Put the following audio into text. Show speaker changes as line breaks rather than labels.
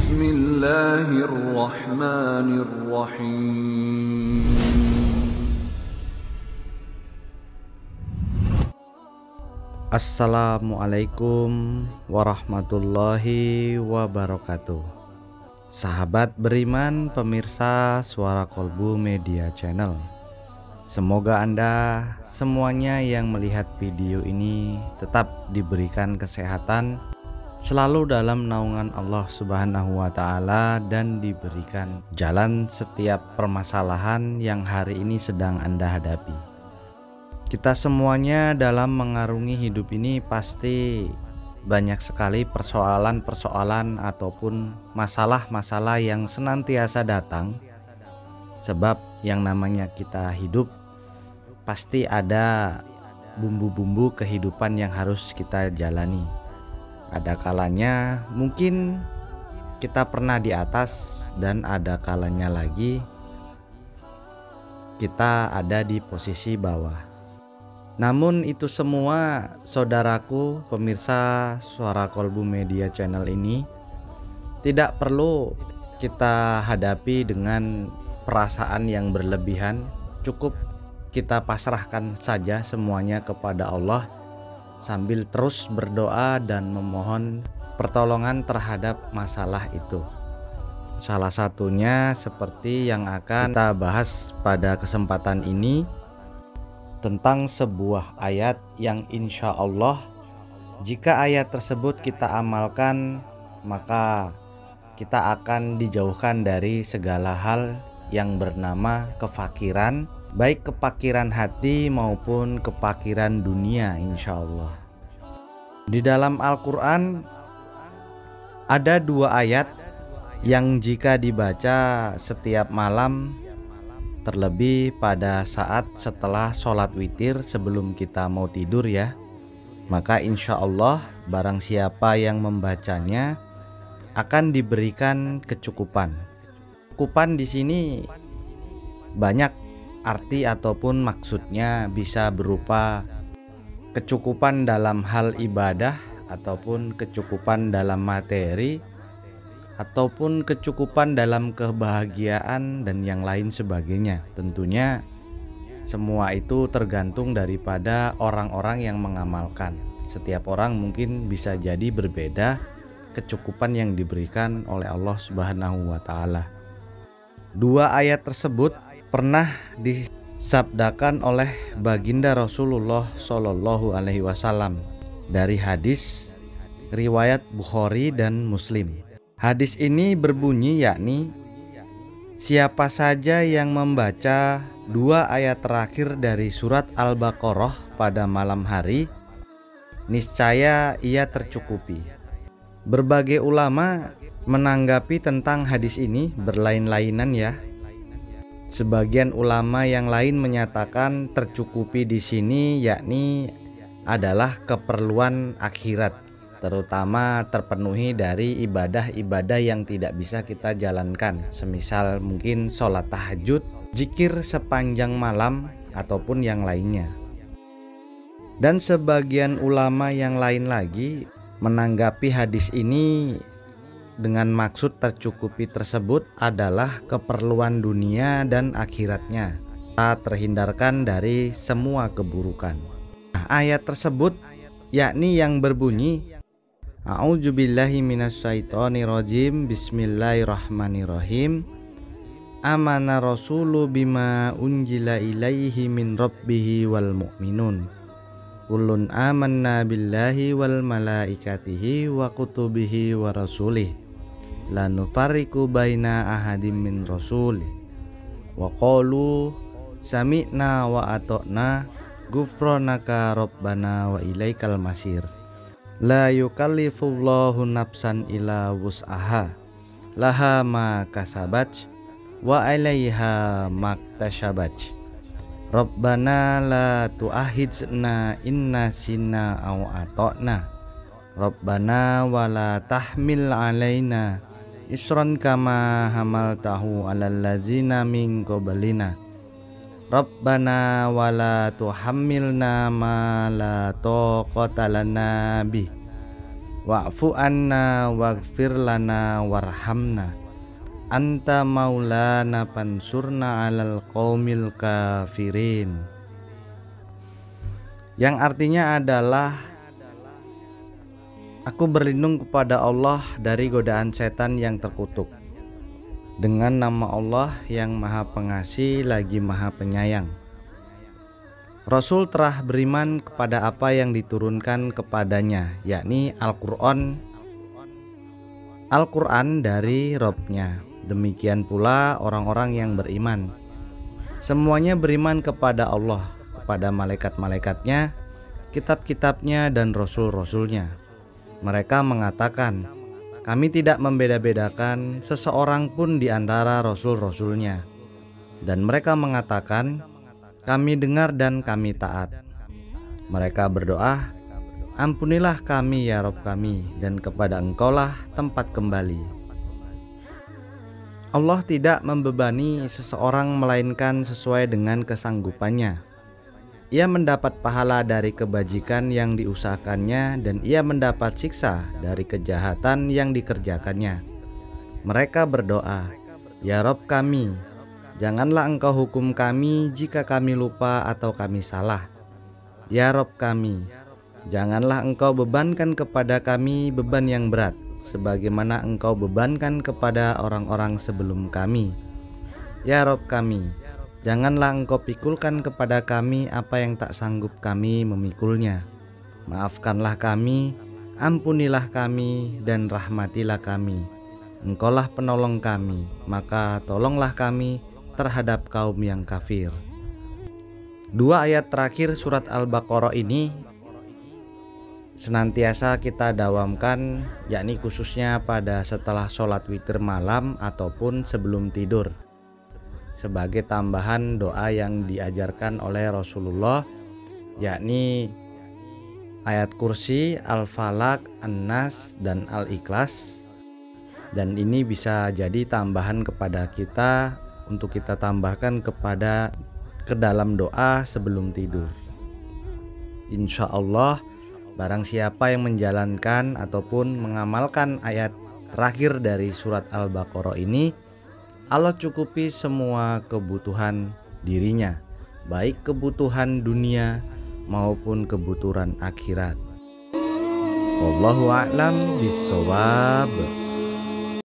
Bismillahirrahmanirrahim.
Assalamualaikum warahmatullahi wabarakatuh. Sahabat beriman, pemirsa Suara Kolbu Media Channel, semoga Anda semuanya yang melihat video ini tetap diberikan kesehatan, selalu dalam naungan Allah Subhanahu wa Ta'ala, dan diberikan jalan setiap permasalahan yang hari ini sedang Anda hadapi. Kita semuanya dalam mengarungi hidup ini pasti banyak sekali persoalan-persoalan ataupun masalah-masalah yang senantiasa datang. Sebab yang namanya kita hidup pasti ada bumbu-bumbu kehidupan yang harus kita jalani. Ada kalanya mungkin kita pernah di atas, dan ada kalanya lagi kita ada di posisi bawah. Namun itu semua, saudaraku pemirsa Suara Kolbu Media Channel ini, tidak perlu kita hadapi dengan perasaan yang berlebihan. Cukup kita pasrahkan saja semuanya kepada Allah, sambil terus berdoa dan memohon pertolongan terhadap masalah itu. Salah satunya seperti yang akan kita bahas pada kesempatan ini, tentang sebuah ayat yang insya Allah jika ayat tersebut kita amalkan, maka kita akan dijauhkan dari segala hal yang bernama kefakiran, baik kefakiran hati maupun kefakiran dunia insya Allah. Di dalam Al-Quran ada dua ayat yang jika dibaca setiap malam, terlebih pada saat setelah sholat witir sebelum kita mau tidur ya, maka insya Allah barang siapa yang membacanya akan diberikan kecukupan. Kecukupan di sini banyak arti ataupun maksudnya, bisa berupa kecukupan dalam hal ibadah, ataupun kecukupan dalam materi, ataupun kecukupan dalam kebahagiaan dan yang lain sebagainya. Tentunya semua itu tergantung daripada orang-orang yang mengamalkan. Setiap orang mungkin bisa jadi berbeda kecukupan yang diberikan oleh Allah Subhanahu wa Ta'ala. Dua ayat tersebut pernah disabdakan oleh baginda Rasulullah Shallallahu Alaihi Wasallam dari hadis riwayat Bukhari dan Muslim. Hadis ini berbunyi, yakni siapa saja yang membaca dua ayat terakhir dari surat Al-Baqarah pada malam hari, niscaya ia tercukupi. Berbagai ulama menanggapi tentang hadis ini berlain-lainan ya. Sebagian ulama yang lain menyatakan tercukupi di sini yakni adalah keperluan akhirat, terutama terpenuhi dari ibadah-ibadah yang tidak bisa kita jalankan, semisal mungkin sholat tahajud, zikir sepanjang malam, ataupun yang lainnya. Dan sebagian ulama yang lain lagi menanggapi hadis ini dengan maksud tercukupi tersebut adalah keperluan dunia dan akhiratnya, tak terhindarkan dari semua keburukan. Ayat tersebut yakni yang berbunyi, A'udzubillahi minasyaitonirrajim. Bismillahirrahmanirrahim. Amana rasulu bima unjila ilaihi min rabbihi wal mu'minun. Kullun amanna billahi wal malaikatihi wa kutubihi wa rasulih. La nufarriqu baina ahadim min rasulih. Wa qalu sami'na wa ata'na ghufranaka rabbana wa ilaikal masir. La yukallifullahu nafsan illa wus'aha, laha ma kasabat wa 'alaiha maktasabat. Rabbana la tu'akhidna inna sinna aw ata'na. Rabbana wa la tahmil 'alaina isran kama hamaltahu 'alal ladzina min qablina. Rabbana wala tuhammilna ma la taqata lana bih wa'fu anna waghfir lana warhamna anta maulana pansurna 'alal qaumil kafirin. Yang artinya adalah aku berlindung kepada Allah dari godaan setan yang terkutuk. Dengan nama Allah yang Maha Pengasih lagi Maha Penyayang. Rasul telah beriman kepada apa yang diturunkan kepadanya, yakni Al-Quran dari Rabb-Nya. Demikian pula orang-orang yang beriman. Semuanya beriman kepada Allah, kepada malaikat-malaikatnya, kitab-kitabnya, dan rasul-rasulnya. Mereka mengatakan, kami tidak membeda-bedakan seseorang pun di antara rasul-rasulnya. Dan mereka mengatakan, kami dengar dan kami taat. Mereka berdoa, ampunilah kami ya Rabb kami, dan kepada Engkaulah tempat kembali. Allah tidak membebani seseorang melainkan sesuai dengan kesanggupannya. Ia mendapat pahala dari kebajikan yang diusahakannya, dan ia mendapat siksa dari kejahatan yang dikerjakannya. Mereka berdoa, ya Rabb kami, janganlah Engkau hukum kami jika kami lupa atau kami salah. Ya Rabb kami, janganlah Engkau bebankan kepada kami beban yang berat, sebagaimana Engkau bebankan kepada orang-orang sebelum kami. Ya Rabb kami, janganlah Engkau pikulkan kepada kami apa yang tak sanggup kami memikulnya. Maafkanlah kami, ampunilah kami, dan rahmatilah kami. Engkaulah penolong kami, maka tolonglah kami terhadap kaum yang kafir. Dua ayat terakhir surat Al-Baqarah ini senantiasa kita dawamkan, yakni khususnya pada setelah sholat witir malam ataupun sebelum tidur, sebagai tambahan doa yang diajarkan oleh Rasulullah, yakni ayat kursi, Al-Falaq, An-Nas, dan Al-Ikhlas. Dan ini bisa jadi tambahan kepada kita, untuk kita tambahkan ke dalam doa sebelum tidur. Insya Allah, barang siapa yang menjalankan ataupun mengamalkan ayat terakhir dari surat Al-Baqarah ini, Allah cukupi semua kebutuhan dirinya, baik kebutuhan dunia maupun kebutuhan akhirat. Wallahu a'lam bishawab.